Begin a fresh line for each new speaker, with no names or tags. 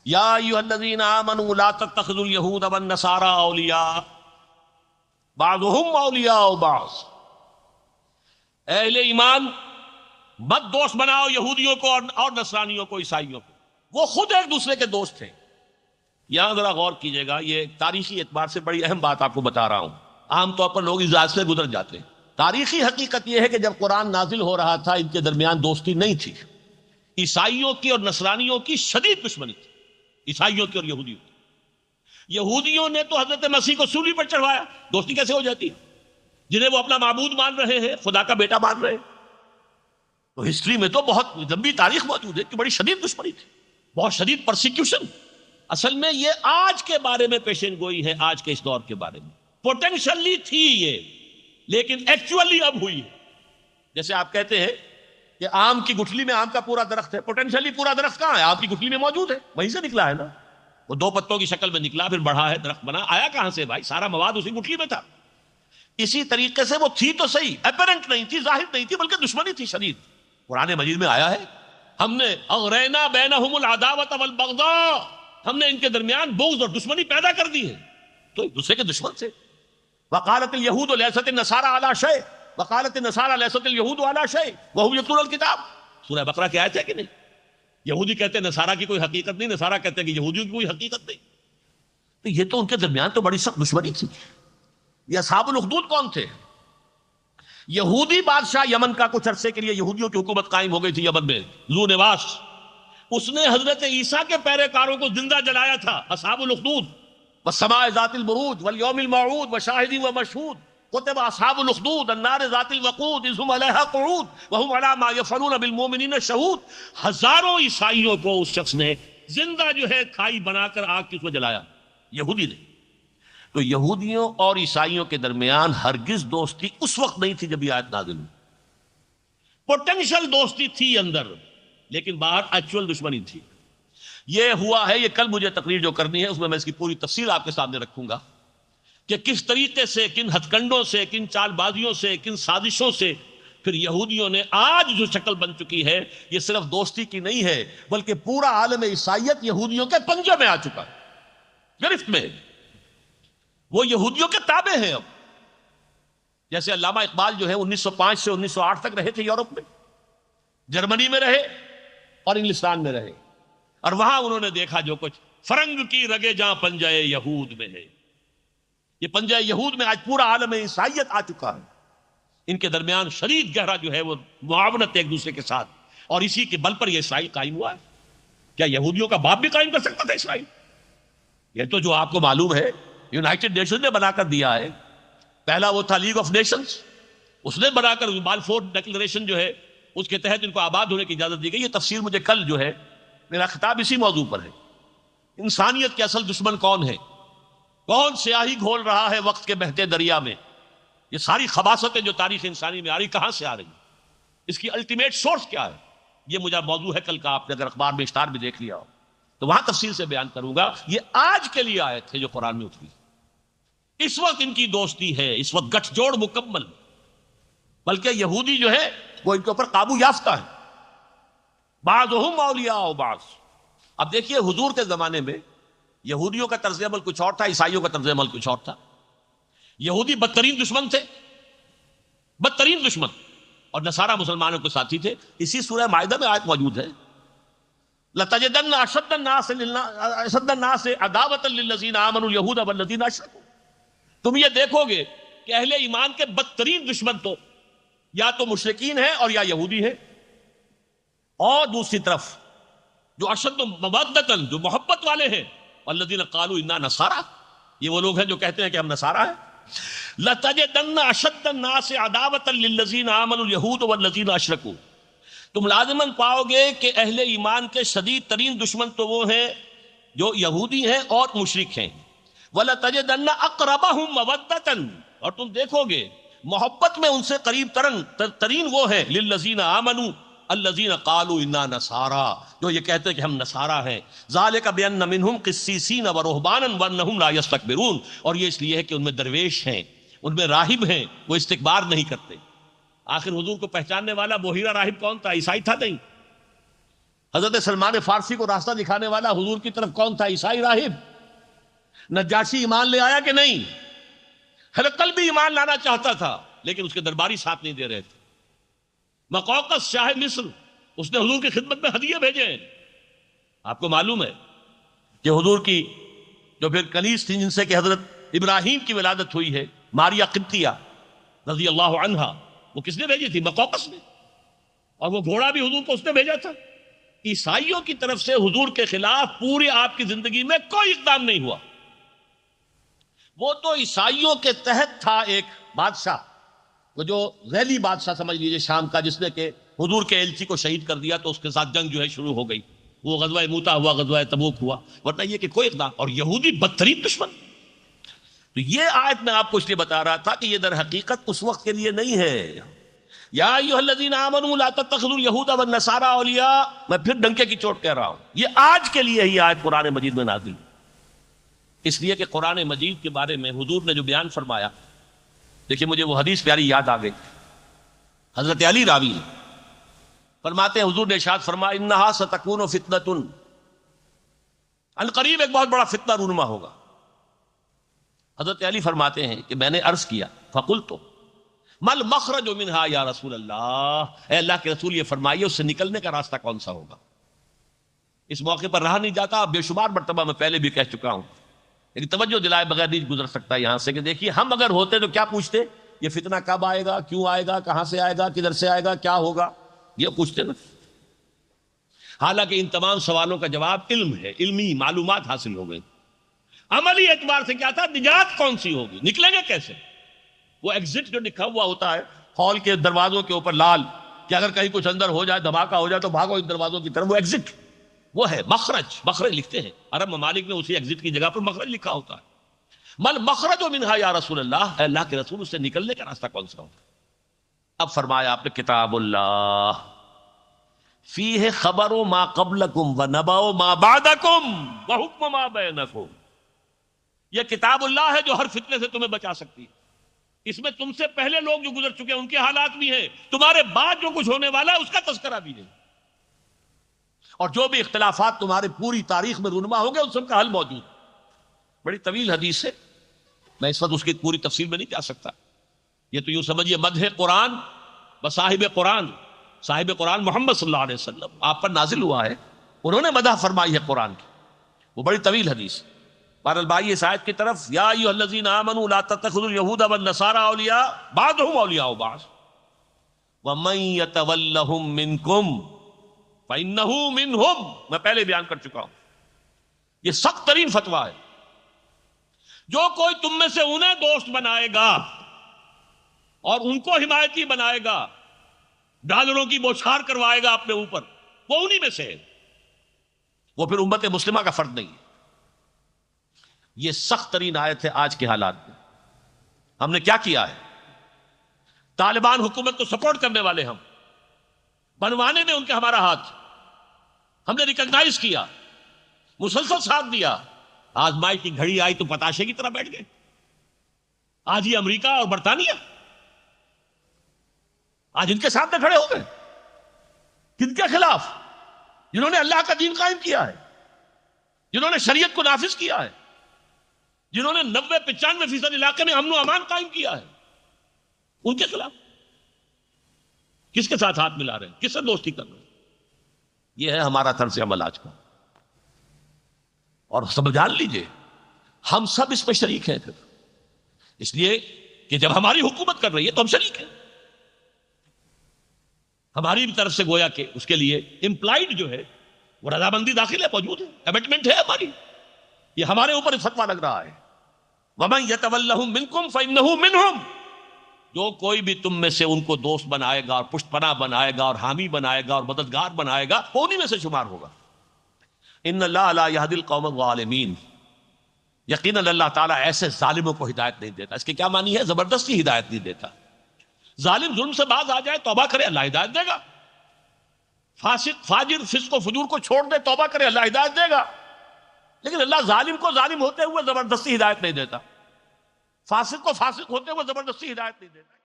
یا ایھا الذین آمنوا لا تتخذوا اليہود والنصارى اولیاء بعضهم اولیاء بعض، اہل ایمان مت دوست بناؤ یہودیوں کو اور نصرانیوں کو، عیسائیوں کو، وہ خود ایک دوسرے کے دوست تھے۔ یہاں ذرا غور کیجئے گا، یہ تاریخی اعتبار سے بڑی اہم بات آپ کو بتا رہا ہوں، عام طور پر لوگ اس سے گزر جاتے ہیں۔ تاریخی حقیقت یہ ہے کہ جب قرآن نازل ہو رہا تھا ان کے درمیان دوستی نہیں تھی، عیسائیوں کی اور نصرانیوں کی شدید دشمنی تھی، عیسائیوں کی اور یہودیوں کی۔ یہودیوں نے تو حضرت مسیح کو صلیب پر چڑھوایا، دوستی کیسے ہو جاتی ہے؟ جنہیں وہ اپنا معبود مان رہے ہیں، خدا کا بیٹا مان رہے ہیں۔ تو ہسٹری میں تو بہت لمبی تاریخ موجود ہے کہ بڑی شدید دشمنی تھی، بہت شدید پرسیکیوشن۔ اصل میں یہ آج کے بارے میں پیشن گوئی ہے، آج کے اس دور کے بارے میں پوٹینشلی تھی یہ، لیکن ایکچولی اب ہوئی ہے۔ جیسے آپ کہتے ہیں کہ آم کی گٹھلی میں آم کا پورا درخت ہے، پوٹینشلی پورا درخت کہاں ہے؟ آپ کی گٹھلی میں موجود ہے، وہیں سے نکلا ہے نا، وہ دو پتوں کی شکل میں نکلا، پھر بڑھا ہے، درخت بنا، آیا کہاں سے بھائی؟ سارا مواد اسی گٹھلی میں تھا۔ اسی طریقے سے وہ تھی تو صحیح، اپیرنٹ نہیں تھی، ظاہر نہیں تھی، بلکہ دشمنی تھی شدید۔ قرآن مجید میں آیا ہے ہم نے اغرینا بینہم العداوۃ والبغضاء، ہم نے ان کے درمیان بغض اور دشمنی پیدا کر دی ہے، تو ایک دوسرے کے دشمن سے۔ وقالت الیہود لیست النصارى علی شیء وقالت النصارى لیست الیہود علی شیء وهم یتلون الکتاب، سورہ بقرہ کی آیت ہے کہ نہیں؟ یہودی کہتے ہیں نصارہ کی کوئی حقیقت نہیں، نصارہ کہتے ہیں کہ یہودیوں کی کوئی حقیقت نہیں۔ تو یہ تو ان کے درمیان تو بڑی سخت دشمنی تھی۔ یہ اصحاب الاخدود کون تھے؟ یہودی بادشاہ یمن کا، کچھ عرصے کے لیے یہودیوں کی حکومت قائم ہو گئی تھی یمن میں، ذو نواس، اس نے حضرت عیسیٰ کے پیروکاروں کو زندہ جلایا تھا۔ اصحاب الاخدود، والسماء ذات البروج واليوم الموعود وشاہد ومشہود، کتب اصحاب الاخدود النار ذات الوقود اذ هم علیہا قعود وهم علی ما یفعلون بالمؤمنین شہود۔ ہزاروں عیسائیوں کو اس شخص نے زندہ جو ہے کھائی بنا کر آگ کی اس میں جلایا، یہودی نے۔ تو یہودیوں اور عیسائیوں کے درمیان ہرگز دوستی اس وقت نہیں تھی جب یہ آیت نازل ہوئی، پوٹینشل دوستی تھی اندر، لیکن باہر ایکچوئل دشمنی تھی۔ یہ ہوا ہے، یہ کل مجھے تقریر جو کرنی ہے اس میں اس کی پوری تفصیل آپ کے سامنے رکھوں گا کہ کس طریقے سے، کن ہتھ کنڈوں سے، کن چال بازیوں سے، کن سازشوں سے پھر یہودیوں نے آج جو شکل بن چکی ہے، یہ صرف دوستی کی نہیں ہے، بلکہ پورا عالم عیسائیت یہودیوں کے پنجے میں آ چکا ہے، گرفت میں۔ وہ یہودیوں کے تابع ہیں اب۔ جیسے علامہ اقبال جو ہے 1905 سے 1908 تک رہے تھے یورپ میں، جرمنی میں رہے اور انگلستان میں رہے، اور وہاں انہوں نے دیکھا جو کچھ، فرنگ کی رگے جہاں پنجہ یہود میں ہے۔ یہ پنجہ یہود میں آج پورا عالم عیسائیت آ چکا ہے۔ ان کے درمیان شدید گہرا جو ہے وہ معاونت ایک دوسرے کے ساتھ، اور اسی کے بل پر یہ اسرائیل قائم ہوا ہے۔ کیا یہودیوں کا باپ بھی قائم کر سکتا تھا اسرائیل؟ یہ تو جو آپ کو معلوم ہے یونائٹڈ نیشن نے بنا کر دیا ہے۔ پہلا وہ تھا لیگ آف نیشنز، اس نے بنا کر بالفور ڈکلریشن جو ہے اس کے تحت ان کو آباد ہونے کی اجازت دی گئی۔ یہ تفسیر مجھے کل جو ہے، میرا خطاب اسی موضوع پر ہے، انسانیت کے اصل دشمن کون ہے، کون سیاہی گھول رہا ہے وقت کے بہتے دریا میں۔ یہ ساری خباثتیں جو تاریخ انسانی میں آ رہی، کہاں سے آ رہی، اس کی الٹیمیٹ سورس کیا ہے، یہ مجھے موضوع ہے کل کا، آپ نے اگر اخبار میں اشتہار بھی دیکھ لیا ہو تو وہاں تفصیل سے بیان کروں گا۔ یہ آج کے لیے آیت ہے جو قرآن میں اتری، اس وقت ان کی دوستی ہے، اس وقت گٹھ جوڑ مکمل، بلکہ یہودی جو ہے وہ ان کے اوپر قابو یافتہ ہے، بعضهم اولیاء بعض۔ اب دیکھیے حضور کے زمانے میں یہودیوں کا طرز عمل کچھ اور تھا، عیسائیوں کا طرز عمل کچھ اور تھا۔ یہودی بدترین دشمن تھے، بدترین دشمن، اور نصارہ مسلمانوں کے ساتھی تھے۔ اسی سورہ مائدہ میں آیت موجود ہے، لَتَجِدَنَّ أَشَدَّ النَّاسِ عَدَاوَةً لِلَّذِينَ آمَنُوا الْيَهُودَ وَالَّذِينَ أَشْرَكُوا۔ تم یہ دیکھو گے کہ اہل ایمان کے بدترین دشمن تو یا تو مشرکین ہیں اور یا یہودی ہیں، اور دوسری طرف جو اشد مودۃً، جو محبت والے ہیں، والذین قالوا انا نصارى، یہ وہ لوگ ہیں جو کہتے ہیں کہ ہم نصارہ ہیں۔ لَتَجِدَنَّ أَشَدَّ النَّاسِ عَدَاوَةً لِلَّذِينَ آمَنُوا الْيَهُودُ وَالَّذِينَ أَشْرَكُوا، تم لازماً پاؤ گے کہ اہل ایمان کے شدید ترین دشمن تو وہ ہیں جو یہودی ہیں اور مشرک ہیں۔ وَلَتَجِدَنَّ أَقْرَبَهُمْ مَوَدَّةً، اور تم دیکھو گے محبت میں ان سے قریب ترین وہ ہیں، لِلَّذِينَ آمَنُوا الَّذِينَ قَالُوا إِنَّا نَصَارَى، جو یہ کہتے ہیں کہ ہم نصارہ ہیں۔ ذَلِكَ بِأَنَّ مِنْهُمْ قِسِّيسِينَ وَرُهْبَانًا وَأَنَّهُمْ لَا يَسْتَكْبِرُونَ، اور یہ اس لیے ہے کہ ان میں درویش ہیں، ان میں راہب ہیں، وہ استکبار نہیں کرتے۔ آخر حضور کو پہچاننے والا بحیرہ راہب کون تھا؟ عیسائی تھا نہیں؟ حضرت سلمان فارسی کو راستہ دکھانے والا حضور کی طرف کون تھا؟ عیسائی راہب۔ نجاشی ایمان لے آیا کہ نہیں؟ ہرقل بھی ایمان لانا چاہتا تھا لیکن اس کے درباری ساتھ نہیں دے رہے تھے۔ مقوقس شاہ مصر، اس نے حضور کی خدمت میں ہدیے بھیجے ہیں۔ آپ کو معلوم ہے کہ حضور کی جو پھر کنیز تھی جن سے کہ حضرت ابراہیم کی ولادت ہوئی ہے، ماریا قبطیہ رضی اللہ عنہا، وہ کس نے بھیجی تھی؟ مقوقس نے، اور وہ گھوڑا بھی حضور کو اس نے بھیجا تھا۔ عیسائیوں کی طرف سے حضور کے خلاف پورے آپ کی زندگی میں کوئی اقدام نہیں ہوا۔ وہ تو عیسائیوں کے تحت تھا ایک بادشاہ، وہ جو ذیلی بادشاہ سمجھ لیجئے شام کا، جس نے کہ حضور کے ایلچی کو شہید کر دیا، تو اس کے ساتھ جنگ جو ہے شروع ہو گئی، وہ غزوہ موتا ہوا، غزوہ تبوک ہوا، ورنہ یہ کہ کوئی اقدام، اور یہودی بدترین دشمن۔ تو یہ آیت میں آپ کو اس لیے بتا رہا تھا کہ یہ در حقیقت اس وقت کے لیے نہیں ہے۔ یا ایھا الذین آمنوا لا تتخذوا اليہود والنصارى اولیاء، میں پھر ڈنکے کی چوٹ کہہ رہا ہوں، یہ آج کے لیے ہی آیت قرآن مجید میں نازل، اس لیے کہ قرآن مجید کے بارے میں حضور نے جو بیان فرمایا، دیکھیں مجھے وہ حدیث پیاری یاد آ گئی۔ حضرت علی راوی فرماتے ہیں حضور نے ارشاد فرمایا انہا ستکون فتنۃ، ان قریب ایک بہت بڑا فتنہ رونما ہوگا۔ حضرت علی فرماتے ہیں کہ میں نے عرض کیا فقلت مل مخرج منہا یا رسول اللہ، اے اللہ کے رسول یہ فرمائیے اس سے نکلنے کا راستہ کون سا ہوگا؟ اس موقع پر رہا نہیں جاتا، بے شمار مرتبہ میں پہلے بھی کہہ چکا ہوں، لیکن توجہ دلائے بغیر نہیں گزر سکتا یہاں سے کہ دیکھیے ہم اگر ہوتے تو کیا پوچھتے؟ یہ فتنہ کب آئے گا، کیوں آئے گا، کہاں سے آئے گا، کدھر سے آئے گا، کیا ہوگا، یہ پوچھتے نا۔ حالانکہ ان تمام سوالوں کا جواب علم ہے، علمی معلومات حاصل ہو گئی۔ عملی اعتبار سے کیا تھا؟ نجات کون سی ہوگی، نکلیں گے کیسے؟ وہ ایگزٹ جو لکھا ہوا ہوتا ہے ہال کے دروازوں کے اوپر لال، کہ اگر کہیں کچھ اندر ہو جائے، دھماکہ ہو جائے تو بھاگو ان دروازوں کی طرف، وہ ایگزٹ، وہ ہے مخرج، مخرج لکھتے ہیں عرب ممالک میں، اسی ایگزٹ کی جگہ پر مخرج لکھا ہوتا ہے۔ مل مخرج منہا یا رسول اللہ، اے اللہ کے رسول اس سے نکلنے کا راستہ کون سا ہوگا؟ اب فرمایا آپ نے کتاب اللہ فیہ خبر ما قبلکم ونبأ ما بعدکم وحکم ما بینکم، یہ کتاب اللہ ہے جو ہر فتنے سے تمہیں بچا سکتی ہے۔ اس میں تم سے پہلے لوگ جو گزر چکے ہیں ان کے حالات بھی ہیں، تمہارے بعد جو کچھ ہونے والا ہے اس کا تذکرہ بھی ہے، اور جو بھی اختلافات تمہارے پوری تاریخ میں رونما ہوں گے ان سب کا حل موجود۔ بڑی طویل حدیث ہے، میں اس وقت اس کی پوری تفصیل میں نہیں جا سکتا۔ یہ تو یوں سمجھیے مدح قرآن بصاحب قرآن، صاحب قرآن محمد صلی اللہ علیہ وسلم آپ پر نازل ہوا ہے، انہوں نے مدح فرمائی ہے قرآن کی، وہ بڑی طویل حدیث۔ بہرحال بھائی اس آیت کی طرف، یا ایھا الذین آمنوا لا تتخذوا اليہود والنصارى اولیاء بعضهم اولیاء بعض ومن یتولہم منکم فإنہ منہم، میں پہلے بیان کر چکا ہوں، یہ سخت ترین فتویٰ ہے۔ جو کوئی تم میں سے انہیں دوست بنائے گا اور ان کو حمایتی بنائے گا، ڈالروں کی بوچھار کروائے گا اپنے اوپر، وہ انہی میں سے ہے، وہ پھر امت مسلمہ کا فرد نہیں ہے۔ یہ سخت ترین آیت ہے آج کے حالات میں۔ ہم نے کیا کیا ہے؟ طالبان حکومت کو سپورٹ کرنے والے ہم، بنوانے میں ان کے ہمارا ہاتھ، ہم نے ریکگنائز کیا، مسلسل ساتھ دیا۔ آزمائش کی گھڑی آئی تو پتاشے کی طرح بیٹھ گئے۔ آج یہ امریکہ اور برطانیہ آج ان کے سامنے کھڑے ہو گئے، کن کے خلاف؟ جنہوں نے اللہ کا دین قائم کیا ہے، جنہوں نے شریعت کو نافذ کیا ہے، جنہوں نے 90-95% علاقے میں امن و امان قائم کیا ہے، ان کے خلاف کس کے ساتھ ہاتھ ملا رہے ہیں، کس سے دوستی کر رہے ہیں؟ یہ ہے ہمارا طرز عمل آج کا، اور سب جان لیجئے ہم سب اس پہ شریک ہیں پھر، اس لیے کہ جب ہماری حکومت کر رہی ہے تو ہم شریک ہیں، ہماری بھی طرف سے گویا کہ اس کے لیے امپلائڈ جو ہے وہ رضامندی داخل ہے، موجود ہے، کمٹمنٹ ہے ہماری، یہ ہمارے اوپر فتویٰ لگ رہا ہے۔ وَمَن يَتَوَلَّهُم مِّنكُمْ فَإِنَّهُ مِنْهُمْ، جو کوئی بھی تم میں سے ان کو دوست بنائے گا اور پشت پناہ بنائے گا اور حامی بنائے گا اور مددگار بنائے گا، وہ انہی میں سے شمار ہوگا۔ ان اللہ لا يهدي القوم الظالمین، یقیناً اللہ تعالیٰ ایسے ظالموں کو ہدایت نہیں دیتا۔ اس کے کیا معنی ہے؟ زبردستی ہدایت نہیں دیتا۔ ظالم ظلم سے باز آ جائے، توبہ کرے، اللہ ہدایت دے گا۔ فاسق فاجر فسق و فجور کو چھوڑ دے، توبہ کرے، اللہ ہدایت دے گا۔ لیکن اللہ ظالم کو ظالم ہوتے ہوئے زبردستی ہدایت نہیں دیتا، فاسق کو فاسق ہوتے ہوئے زبردستی ہدایت نہیں دیتا۔